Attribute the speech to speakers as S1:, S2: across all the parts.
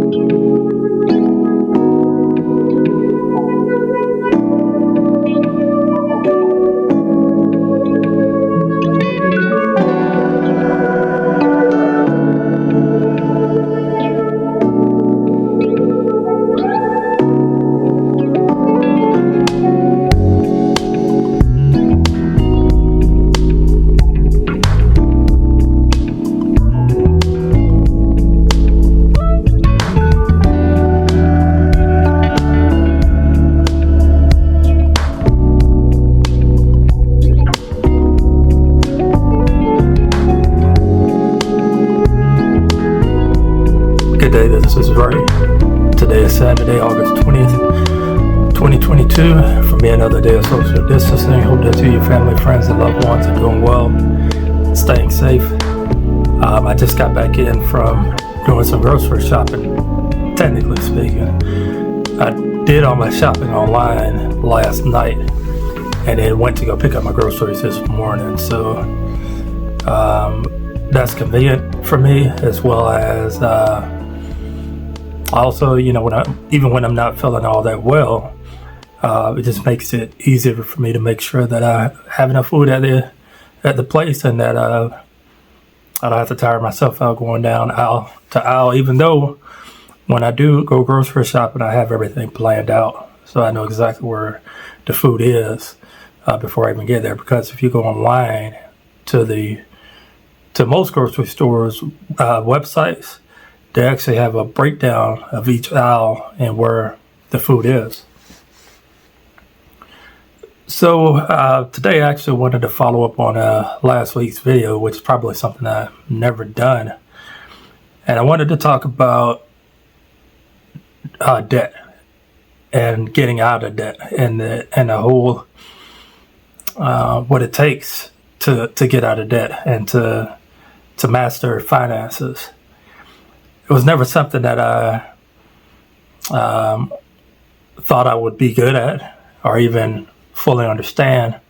S1: Good day, this is Ray. Today is Saturday, August 20th, 2022. For me, another day of social distancing. Hope that you, your family, friends, and loved ones are doing well, staying safe. I just got back in from doing some grocery shopping, technically speaking. I did all my shopping online last night and then went to go pick up my groceries this morning. So that's convenient for me, as well as also, when I'm not feeling all that well, it just makes it easier for me to make sure that I have enough food at the place, and that I don't have to tire myself out going down aisle to aisle. Even though when I do go grocery shopping, I have everything planned out, so I know exactly where the food is before I even get there. Because if you go online to most grocery stores websites, they actually have a breakdown of each aisle and where the food is. So today I actually wanted to follow up on last week's video, which is probably something I've never done. And I wanted to talk about debt and getting out of debt, and the whole what it takes to get out of debt and to master finances. It was never something that I thought I would be good at or even fully understand.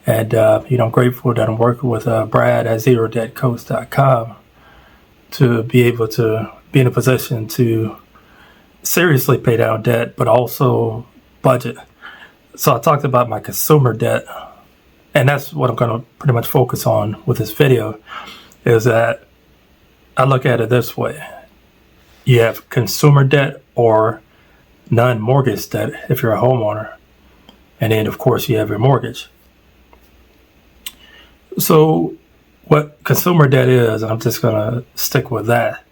S1: And, I'm grateful that I'm working with Brad at ZeroDebtCoach.com to be able to be in a position to seriously pay down debt, but also budget. So I talked about my consumer debt, and that's what I'm going to pretty much focus on with this video, is that I look at it this way. You have consumer debt or non-mortgage debt if you're a homeowner. And then, of course, you have your mortgage. So what consumer debt is, I'm just going to stick with that.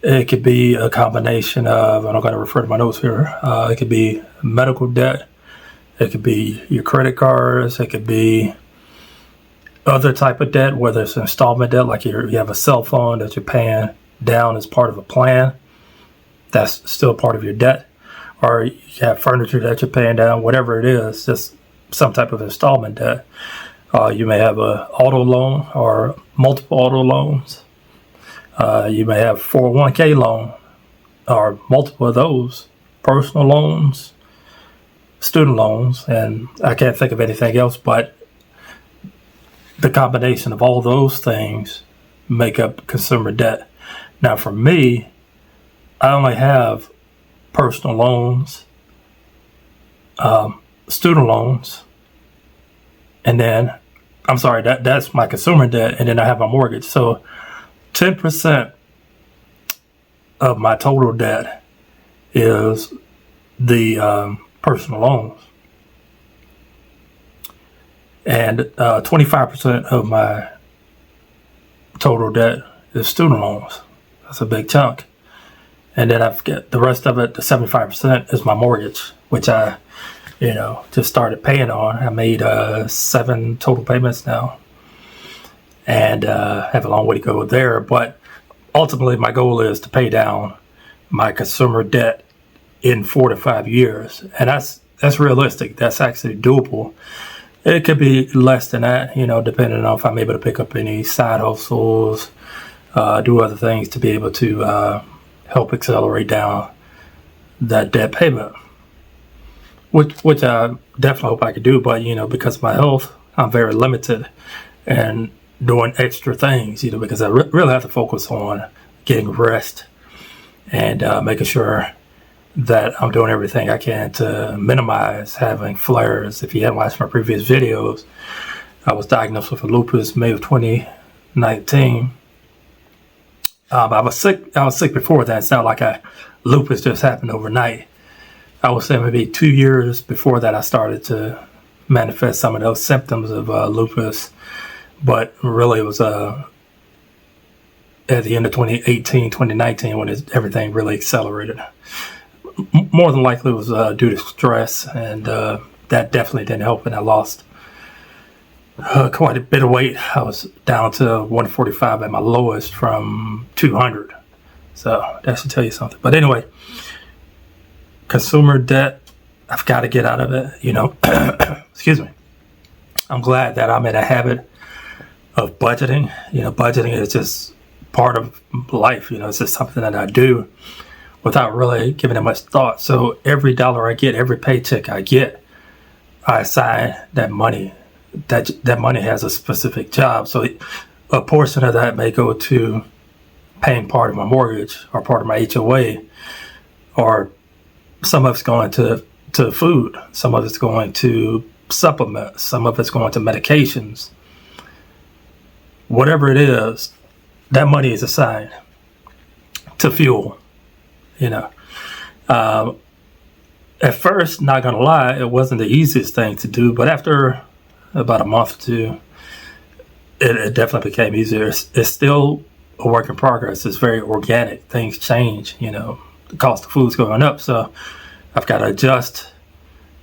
S1: It could be a combination of, and I'm going to refer to my notes here, it could be medical debt. It could be your credit cards. It could be other type of debt, whether it's installment debt, like you have a cell phone that you're paying down as part of a plan. That's still part of your debt. Or you have furniture that you're paying down, whatever it is, just some type of installment debt. You may have an auto loan or multiple auto loans. You may have 401k loan or multiple of those, personal loans, student loans, and I can't think of anything else, but the combination of all those things make up consumer debt. Now, for me, I only have personal loans, student loans, and then, that's my consumer debt, and then I have my mortgage. So 10% of my total debt is the personal loans. And 25% of my total debt is student loans. That's a big chunk. And then I've got the rest of it, the 75% is my mortgage, which I, just started paying on. I made 7 total payments now, and have a long way to go there. But ultimately, my goal is to pay down my consumer debt in 4 to 5 years, and that's realistic. That's actually doable. It could be less than that, depending on if I'm able to pick up any side hustles, do other things to be able to help accelerate down that debt payment, which I definitely hope I could do. But, because of my health, I'm very limited and doing extra things, because I really have to focus on getting rest and making sure that I'm doing everything I can to minimize having flares. If you haven't watched my previous videos, I was diagnosed with lupus May of 2019. I was sick before that. It's not like lupus just happened overnight. I would say maybe 2 years before that I started to manifest some of those symptoms of lupus. But really it was at the end of 2018, 2019 when everything really accelerated. More than likely it was due to stress, and that definitely didn't help, and I lost quite a bit of weight. I was down to 145 at my lowest from 200. So that should tell you something. But anyway, consumer debt, I've got to get out of it, excuse me. I'm glad that I'm in a habit of budgeting. Budgeting is just part of life. It's just something that I do without really giving it much thought. So every dollar I get, every paycheck I get, I assign that money. That money has a specific job. So a portion of that may go to paying part of my mortgage or part of my HOA, or some of it's going to food. Some of it's going to supplements. Some of it's going to medications. Whatever it is, that money is assigned to fuel. At first, not gonna lie, it wasn't the easiest thing to do, but after about a month or two, it definitely became easier. It's still a work in progress. It's very organic. Things change. The cost of food's going up, so I've got to adjust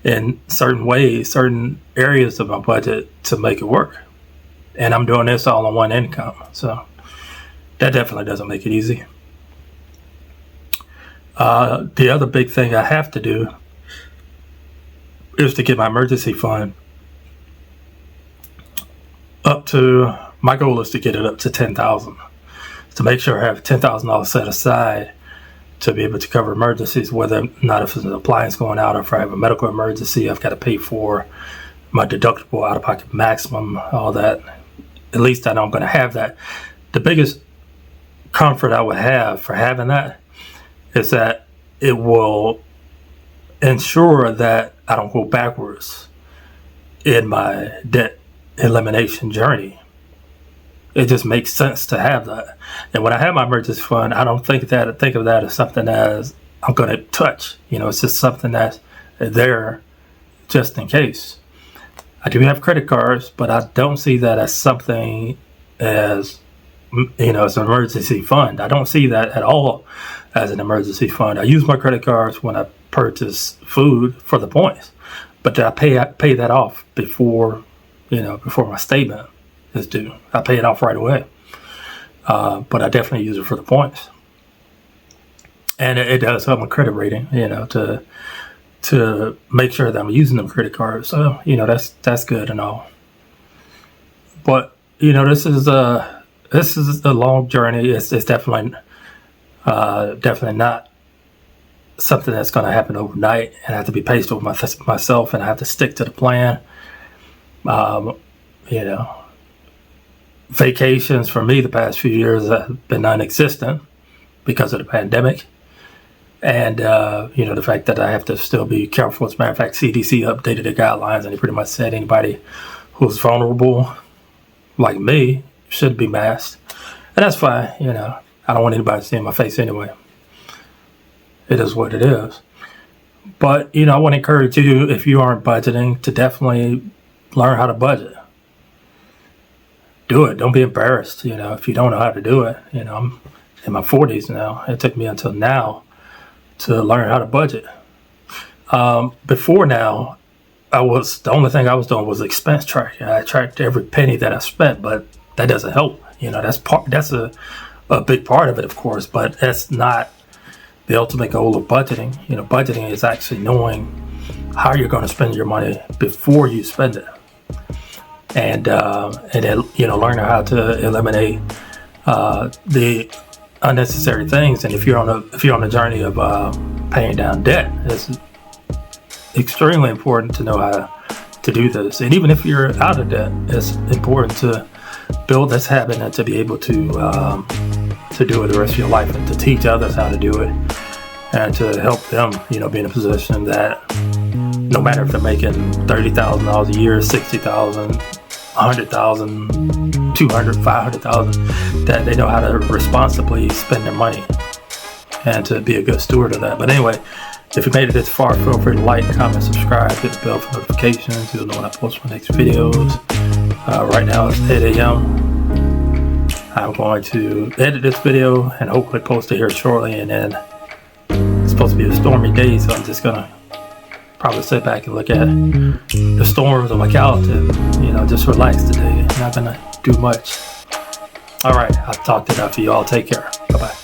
S1: in certain ways, certain areas of my budget to make it work. And I'm doing this all on one income, so that definitely doesn't make it easy. The other big thing I have to do is to get my emergency fund up to, my goal is to get it up to $10,000, to make sure I have $10,000 set aside to be able to cover emergencies, whether or not if there's an appliance going out or if I have a medical emergency, I've got to pay for my deductible, out-of-pocket maximum, all that. At least I know I'm going to have that. The biggest comfort I would have for having that is that it will ensure that I don't go backwards in my debt elimination journey. It just makes sense to have that. And when I have my emergency fund, I don't think of that as something as I'm going to touch. It's just something that's there just in case. I do have credit cards, but I don't see that as something as as an emergency fund. I don't see that at all as an emergency fund. I use my credit cards when I purchase food for the points, but I pay that off before my statement is due. I pay it off right away. But I definitely use it for the points, and it does help my credit rating. To make sure that I'm using them credit cards. So that's good and all. But this is a long journey. It's definitely not something that's going to happen overnight, and I have to be patient with myself, and I have to stick to the plan. Vacations for me the past few years have been non-existent because of the pandemic, and the fact that I have to still be careful. As a matter of fact, CDC updated the guidelines, and they pretty much said anybody who's vulnerable like me should be masked, and that's fine. I don't want anybody seeing my face anyway. It is what it is. But I want to encourage you, if you aren't budgeting, to definitely learn how to budget. Do it. Don't be embarrassed. If you don't know how to do it. I'm in my 40s now. It took me until now to learn how to budget. Before now, the only thing I was doing was expense tracking. I tracked every penny that I spent, but that doesn't help. That's a big part of it, of course, but that's not the ultimate goal of budgeting. Budgeting is actually knowing how you're going to spend your money before you spend it, and then learning how to eliminate the unnecessary things. And if you're on a journey of paying down debt, it's extremely important to know how to do this. And even if you're out of debt, it's important to build this habit and to be able to to do it the rest of your life, and to teach others how to do it, and to help them, be in a position that no matter if they're making $30,000 a year, 60,000, 100,000, 200, 500,000, that they know how to responsibly spend their money and to be a good steward of that. But anyway, if you made it this far, feel free to like, comment, subscribe, hit the bell for notifications. You'll know when I post my next videos. Right now it's 8 a.m. I'm going to edit this video and hopefully post it here shortly. And then it's supposed to be a stormy day, so I'm just gonna probably sit back and look at the storms on my couch and just relax today. Not gonna do much. All right, I'll talk to enough of you all. Take care. Bye bye.